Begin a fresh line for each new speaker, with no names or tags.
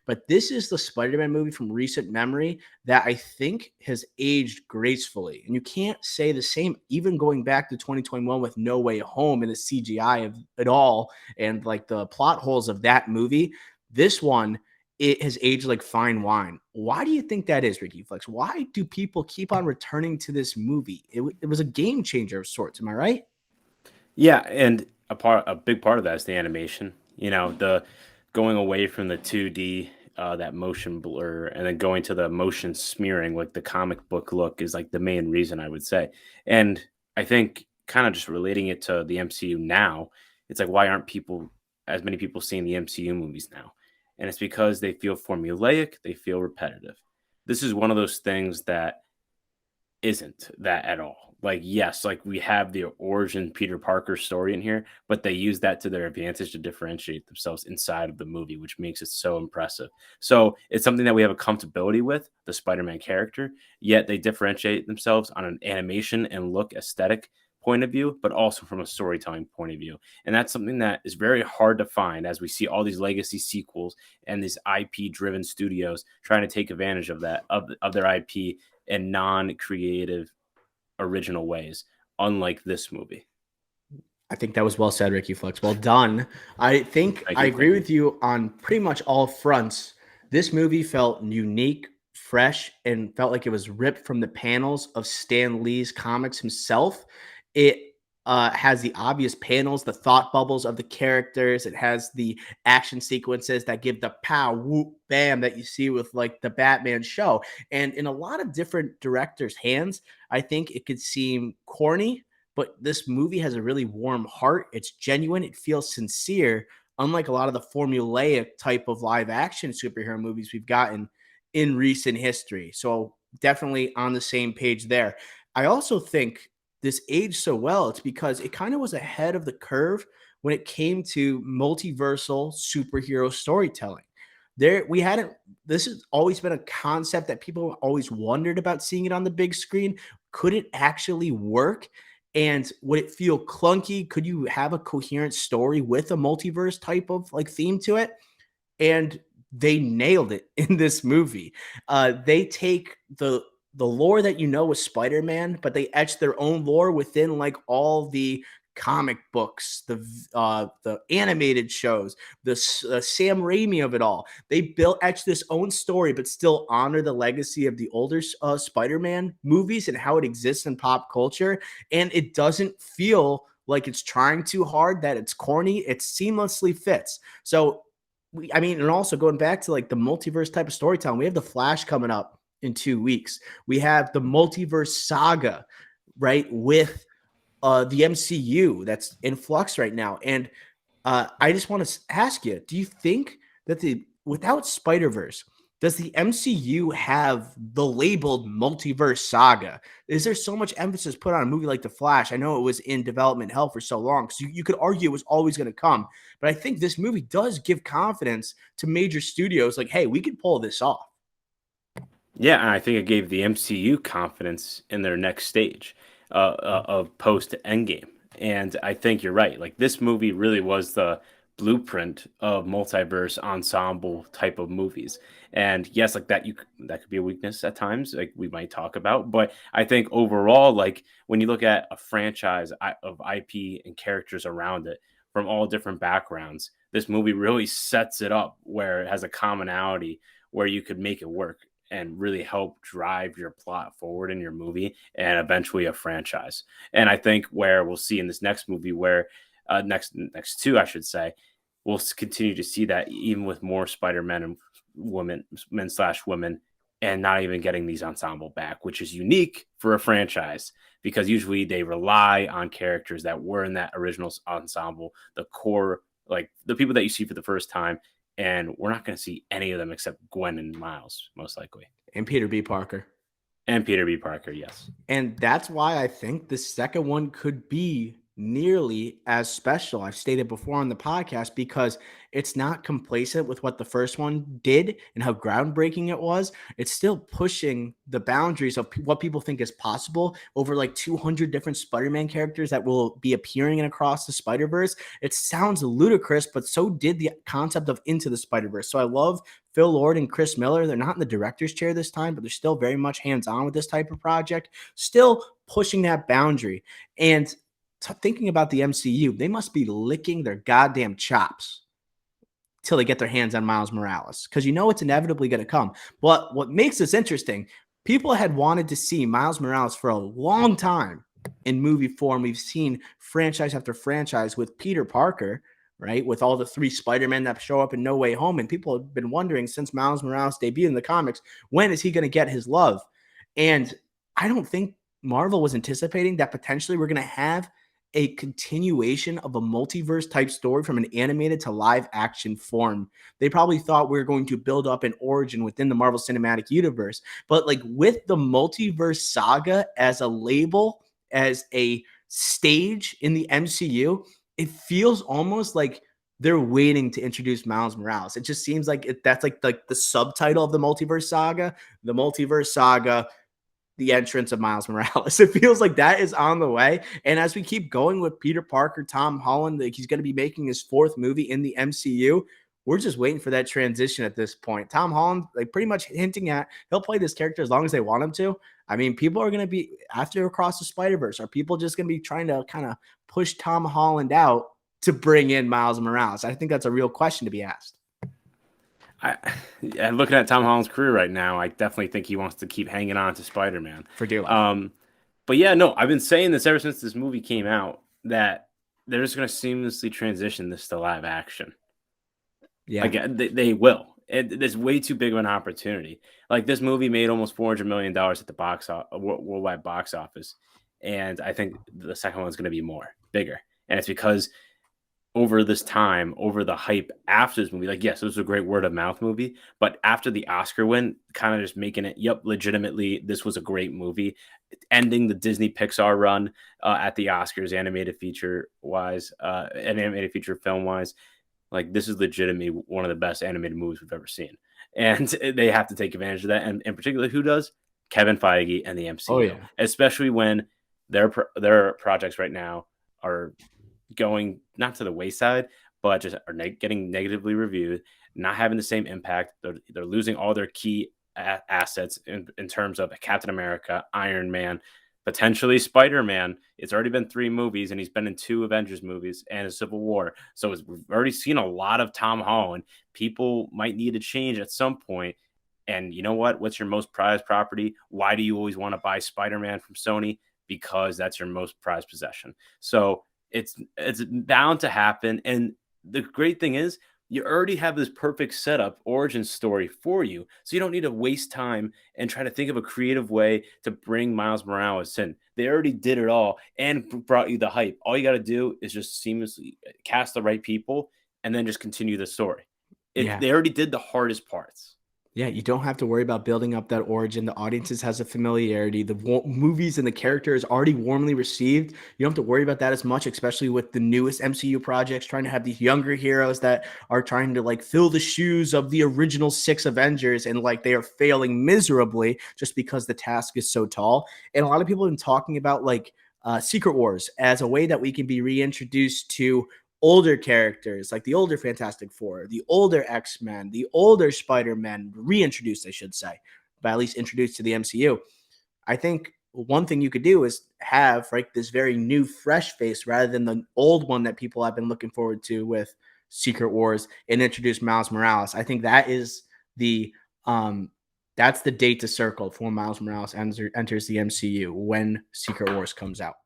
but this is the Spider-Man movie from recent memory that I think has aged gracefully. And you can't say the same, even going back to 2021 with No Way Home and the CGI of it all and like the plot holes of that movie. This one, it has aged like fine wine. Why do you think that is, Ricky Flex? Why do people keep on returning to this movie? It was a game changer of sorts. Am I right?
Yeah, and a big part of that is the animation. The going away from the 2D, that motion blur, and then going to the motion smearing, like the comic book look, is like the main reason I would say. And I think kind of just relating it to the MCU now, it's like why aren't people as many people seeing the MCU movies now? And it's because they feel formulaic, they feel repetitive. This is one of those things that isn't that at all. Like, yes, like we have the origin Peter Parker story in here, but they use that to their advantage to differentiate themselves inside of the movie, which makes it so impressive. So it's something that we have a comfortability with, the Spider-Man character, yet they differentiate themselves on an animation and look aesthetic point of view, but also from a storytelling point of view. And that's something that is very hard to find as we see all these legacy sequels and these IP driven studios trying to take advantage of that, of their IP in non-creative original ways, unlike this movie.
I think that was well said, Ricky Flex. Well done. I think
Thank
I
you,
agree
thank you.
with you on pretty much all fronts. This movie felt unique, fresh, and felt like it was ripped from the panels of Stan Lee's comics himself. It has the obvious panels, the thought bubbles of the characters. It has the action sequences that give the pow, whoop, bam that you see with like the Batman show. And in a lot of different directors' hands, I think it could seem corny, but this movie has a really warm heart. It's genuine. It feels sincere, unlike a lot of the formulaic type of live action superhero movies we've gotten in recent history. So definitely on the same page there. I also think this aged so well. It's because it kind of was ahead of the curve when it came to multiversal superhero storytelling. There, we hadn't. This has always been a concept that people always wondered about seeing it on the big screen. Could it actually work? And would it feel clunky? Could you have a coherent story with a multiverse type of like theme to it? And they nailed it in this movie. They take the lore that you know with Spider-Man, but they etch their own lore within like all the comic books, the animated shows, the Sam Raimi of it all. They built etch this own story, but still honor the legacy of the older Spider-Man movies and how it exists in pop culture. And it doesn't feel like it's trying too hard, that it's corny. It seamlessly fits. So I mean, and also going back to like the multiverse type of storytelling, we have the Flash coming up in 2 weeks. We have the multiverse saga, right, with the MCU that's in flux right now. And I just want to ask you, do you think that the without Spider Verse, does the MCU have the labeled multiverse saga? Is there so much emphasis put on a movie like The Flash? I know it was in development hell for so long, so you could argue it was always going to come. But I think this movie does give confidence to major studios like, hey, we can pull this off.
Yeah, and I think it gave the MCU confidence in their next stage of post Endgame. And I think you're right. Like this movie really was the blueprint of multiverse ensemble type of movies. And yes, like that could be a weakness at times, like we might talk about. But I think overall, like when you look at a franchise of IP and characters around it from all different backgrounds, this movie really sets it up where it has a commonality where you could make it work and really help drive your plot forward in your movie and eventually a franchise. And I think where we'll see in this next movie, where next two, I should say, we'll continue to see that even with more Spider-Man and men slash women, and not even getting these ensemble back, which is unique for a franchise because usually they rely on characters that were in that original ensemble, the core, like the people that you see for the first time, and we're not going to see any of them except Gwen and Miles, most likely,
And Peter B. Parker.
and Peter B. Parker. Yes.
And that's why I think the second one could be nearly as special. I've stated before on the podcast because it's not complacent with what the first one did and how groundbreaking it was. It's still pushing the boundaries of what people think is possible over like 200 different Spider-Man characters that will be appearing in Across the Spider-Verse. It sounds ludicrous, but so did the concept of Into the Spider-Verse. So I love Phil Lord and Chris Miller. They're not in the director's chair this time, but they're still very much hands-on with this type of project, still pushing that boundary. And thinking about the MCU, they must be licking their goddamn chops till they get their hands on Miles Morales, because you know it's inevitably going to come. But what makes this interesting, people had wanted to see Miles Morales for a long time in movie form. We've seen franchise after franchise with Peter Parker, right? With all the 3 Spider-Men that show up in No Way Home. And people have been wondering since Miles Morales debuted in the comics, when is he going to get his love? And I don't think Marvel was anticipating that potentially we're going to have a continuation of a multiverse type story from an animated to live action form. They probably thought we were going to build up an origin within the Marvel Cinematic Universe, but like with the multiverse saga as a label, as a stage in the MCU, it feels almost like they're waiting to introduce Miles Morales. It just seems like that's like the subtitle of the multiverse saga, the entrance of Miles Morales. It feels like that is on the way. And as we keep going with Peter Parker, Tom Holland, like he's going to be making his 4th movie in the MCU. We're just waiting for that transition at this point. Tom Holland, like pretty much hinting at he'll play this character as long as they want him to. I mean, people are going to be after Across the Spider-Verse. Are people just going to be trying to kind of push Tom Holland out to bring in Miles Morales? I think that's a real question to be asked.
Looking at Tom Holland's career right now, I definitely think he wants to keep hanging on to Spider-Man
for dear life.
But yeah, no, I've been saying this ever since this movie came out, that they're just going to seamlessly transition this to live action. Yeah, like they will. It's way too big of an opportunity. Like this movie made almost $400 million at the worldwide box office, and I think the second one's going to be bigger, and it's because over this time, over the hype after this movie, like, yes, it was a great word of mouth movie, but after the Oscar win, kind of just making it, yep, legitimately, this was a great movie, ending the Disney Pixar run at the Oscars, animated feature film wise. Like, this is legitimately one of the best animated movies we've ever seen. And they have to take advantage of that. And in particular, who does? Kevin Feige and the MCU, especially when their projects right now are going not to the wayside, but just are getting negatively reviewed, not having the same impact. They're losing all their key assets in terms of Captain America, Iron Man, potentially Spider-Man. It's already been 3 movies, and he's been in 2 Avengers movies and a Civil War. So we've already seen a lot of Tom Holland. People might need to change at some point. And you know what? What's your most prized property? Why do you always want to buy Spider-Man from Sony? Because that's your most prized possession. So it's bound to happen. And the great thing is you already have this perfect setup origin story for you. So you don't need to waste time and try to think of a creative way to bring Miles Morales in. They already did it all and brought you the hype. All you got to do is just seamlessly cast the right people and then just continue the story. They already did the hardest parts.
Yeah, you don't have to worry about building up that origin. The audiences has a familiarity. The movies and the character is already warmly received. You don't have to worry about that as much, especially with the newest MCU projects, trying to have these younger heroes that are trying to like fill the shoes of the original 6 Avengers, and like they are failing miserably just because the task is so tall. And a lot of people have been talking about like Secret Wars as a way that we can be reintroduced to older characters like the older Fantastic Four, the older X-Men, the older Spider-Man, reintroduced, I should say, but at least introduced to the MCU. I think one thing you could do is have like this very new, fresh face rather than the old one that people have been looking forward to with Secret Wars, and introduce Miles Morales. I think that is that's the date to circle for when Miles Morales enters the MCU when Secret Wars comes out.